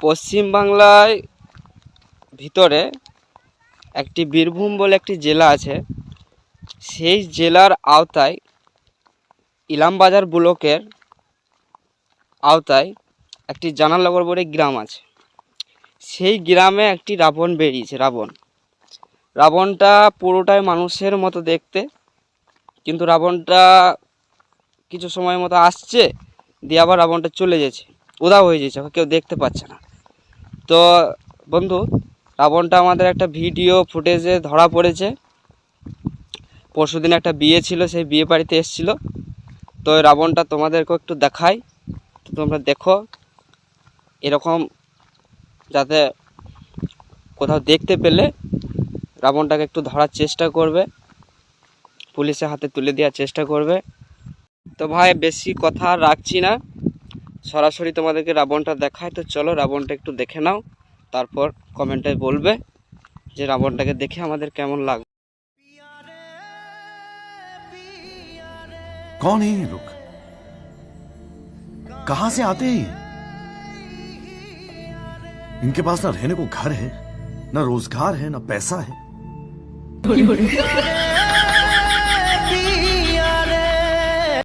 পশ্চিমবাংলায় ভিতরে একটি বীরভূম বলে একটি জেলা আছে। সেই জেলার আওতায় ইলামবাজার ব্লকের আওতায় একটি জানালনগর বলে গ্রাম আছে। সেই গ্রামে একটি রাবণ বেরিয়েছে। রাবণটা পুরোটাই মানুষের মতো দেখতে, কিন্তু রাবণটা কিছু সময় মতো আসছে, দিয়ে আবার রাবণটা চলে যাচ্ছে, উধাও হয়ে যাচ্ছে, কেউ দেখতে পাচ্ছে না। তো বন্ধু, রাবণটা আমাদের একটা ভিডিও ফুটেজে ধরা পড়েছে। পরশুদিন একটা বিয়ে ছিল, সেই বিয়ে বাড়িতে এসেছিলো। তো ওই রাবণটা তোমাদেরকেও একটু দেখাই, তো তোমরা দেখো। এরকম যাতে কোথাও দেখতে পেলে রাবণটাকে একটু ধরার চেষ্টা করবে, পুলিশের হাতে তুলে দেওয়ার চেষ্টা করবে। তো ভাই বেশি কথা রাখছি না, সরাসরি তোমাদেরকে রাবণটা দেখায়। তো চলো রাবণটা একটু দেখে নাও, তারপর কমেন্টে বলবে যে রাবণটাকে দেখে আমাদের কেমন লাগবে। कौन है ये लोग? कहां से आते हैं ये? इनके पास ना रहने को घर है, ना रोजगार है, ना पैसा है।